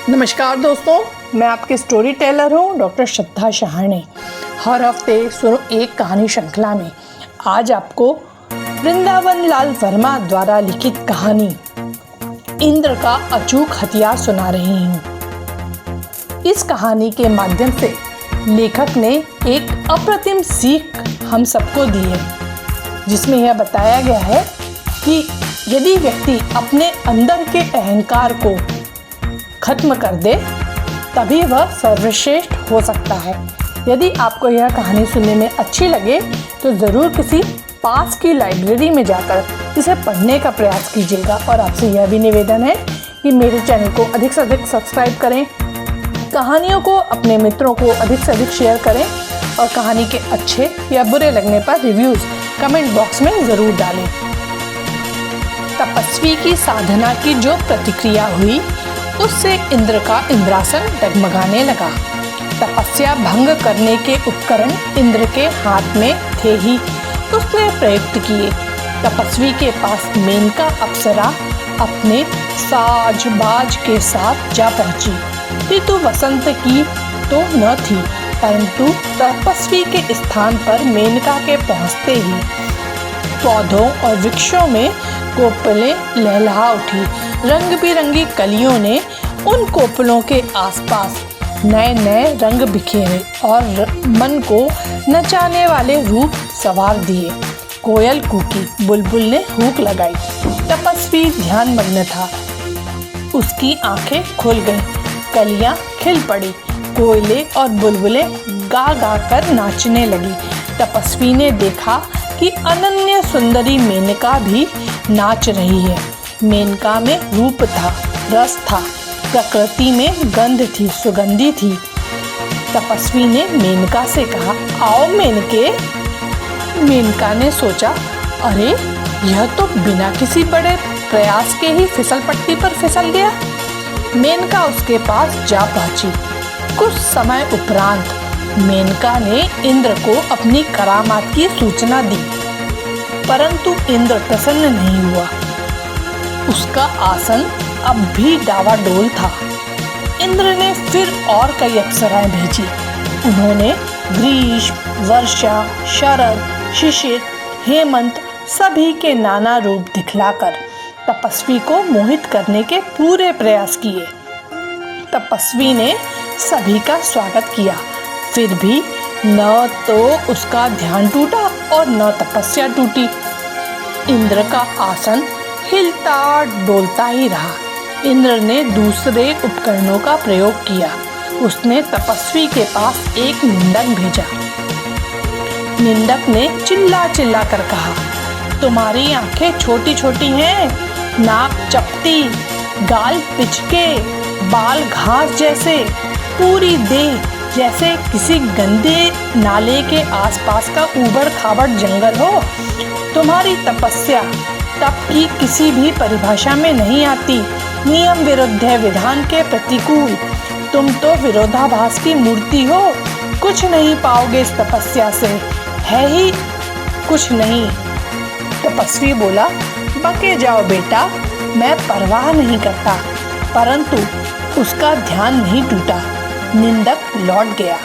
नमस्कार दोस्तों, मैं आपके स्टोरी टेलर हूँ डॉक्टर श्रद्धा शहाणे। हर हफ्ते सुनो एक कहानी श्रृंखला में आज आपको वृंदावन लाल वर्मा द्वारा लिखित कहानी इंद्र का अचूक हथियार सुना रही हूँ। इस कहानी के माध्यम से लेखक ने एक अप्रतिम सीख हम सबको दी है, जिसमें यह बताया गया है कि यदि व्यक्ति अपने अंदर के अहंकार को खत्म कर दे तभी वह सर्वश्रेष्ठ हो सकता है। यदि आपको यह कहानी सुनने में अच्छी लगे तो ज़रूर किसी पास की लाइब्रेरी में जाकर इसे पढ़ने का प्रयास कीजिएगा। और आपसे यह भी निवेदन है कि मेरे चैनल को अधिक से अधिक सब्सक्राइब करें, कहानियों को अपने मित्रों को अधिक से अधिक शेयर करें और कहानी के अच्छे या बुरे लगने पर रिव्यूज़ कमेंट बॉक्स में ज़रूर डालें। तपस्वी की साधना की जो प्रतिक्रिया हुई उससे इंद्र का इंद्रासन डगमगाने लगा। तपस्या भंग करने के उपकरण इंद्र के हाथ में थे ही उसने प्रयुक्त किए। तपस्वी के पास मेनका अप्सरा अपने साज बाज के साथ जा पहुंची। ऋतु वसंत की तो न थी, परंतु तपस्वी के स्थान पर मेनका के पहुंचते ही पौधों और वृक्षों में कोपलें लहलहा उठी। रंग बिरंगी कलियों ने उन कोपलों के आसपास नए नए रंग बिखेरे और मन को नचाने वाले रूप सवार दिए। कोयल कूकी, बुलबुल ने हूक लगाई। तपस्वी ध्यानमग्न था। उसकी आंखें खुल गईं, कलियां खिल पड़ी, कोयले और बुलबुलें गा गा कर नाचने लगी। तपस्वी ने देखा कि अनन्य सुंदरी मेनका भी नाच रही है। मेनका में रूप था, रस था, प्रकृति में गंध थी, सुगंधी थी। तपस्वी ने मेनका से कहा, आओ मेनके। मेनका ने सोचा, अरे यह तो बिना किसी बड़े प्रयास के ही फिसल पट्टी पर फिसल गया। मेनका उसके पास जा पहुंची। कुछ समय उपरांत मेनका ने इंद्र को अपनी करामात की सूचना दी, परंतु इंद्र प्रसन्न नहीं हुआ। उसका आसन अब भी डावाडोल था। इंद्र ने फिर और कई अप्सराएं भेजी। उन्होंने ग्रीष्म, वर्षा, शरद, शिशिर, हेमंत सभी के नाना रूप दिखलाकर तपस्वी को मोहित करने के पूरे प्रयास किए। तपस्वी ने सभी का स्वागत किया, फिर भी न तो उसका ध्यान टूटा और न तपस्या टूटी। इंद्र का आसन हिलता डोलता ही रहा। इंद्र ने दूसरे उपकरणों का प्रयोग किया। उसने तपस्वी के पास एक निंदक भेजा। निंदक ने चिल्ला चिल्ला कर कहा, तुम्हारी आंखें छोटी छोटी हैं, नाक चपटी, गाल पिचके, बाल घास जैसे, पूरी देह जैसे किसी गंदे नाले के आसपास का ऊबड़ खाबड़ जंगल हो। तुम्हारी तपस्या तप की किसी भी परिभाषा में नहीं आती। नियम विरुद्ध है, विधान के प्रतिकूल। तुम तो विरोधाभास की मूर्ति हो। कुछ नहीं पाओगे इस तपस्या से, है ही कुछ नहीं। तपस्वी बोला, बके जाओ बेटा, मैं परवाह नहीं करता। परंतु उसका ध्यान नहीं टूटा। निंदक लौट गया।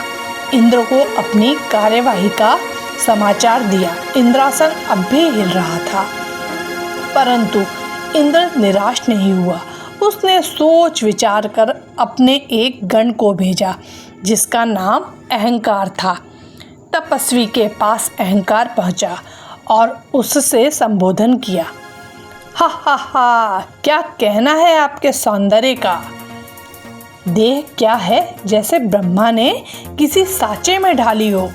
इंद्र को अपनी कार्यवाही का समाचार दिया। इंद्रासन अब भी हिल रहा था, परंतु इंद्र निराश नहीं हुआ। उसने सोच विचार कर अपने एक गण को भेजा जिसका नाम अहंकार था। तपस्वी के पास अहंकार पहुंचा और उससे संबोधन किया। हा हा हा, क्या कहना है आपके सौंदर्य का। देह क्या है जैसे ब्रह्मा ने किसी साँचे में ढाली हो।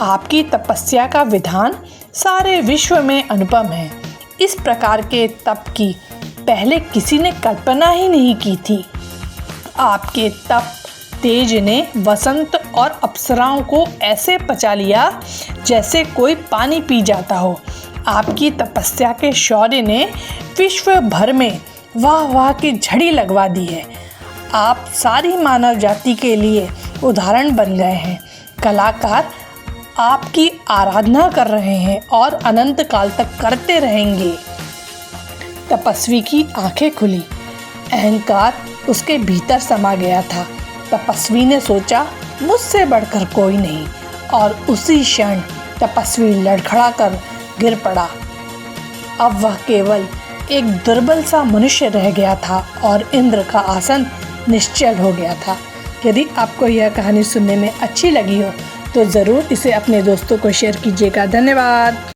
आपकी तपस्या का विधान सारे विश्व में अनुपम है। इस प्रकार के तप की पहले किसी ने कल्पना ही नहीं की थी। आपके तप तेज ने वसंत और अप्सराओं को ऐसे पचा लिया जैसे कोई पानी पी जाता हो। आपकी तपस्या के शौर्य ने विश्व भर में वाह वाह की झड़ी लगवा दी है। आप सारी मानव जाति के लिए उदाहरण बन गए हैं। कलाकार आपकी आराधना कर रहे हैं और अनंत काल तक करते रहेंगे। तपस्वी की आंखें खुली। अहंकार उसके भीतर समा गया था। तपस्वी ने सोचा, मुझसे बढ़कर कोई नहीं, और उसी क्षण तपस्वी लड़खड़ा कर गिर पड़ा। अब वह केवल एक दुर्बल सा मनुष्य रह गया था और इंद्र का आसन निश्चल हो गया था। यदि आपको यह कहानी सुनने में अच्छी लगी हो तो ज़रूर इसे अपने दोस्तों को शेयर कीजिएगा। धन्यवाद।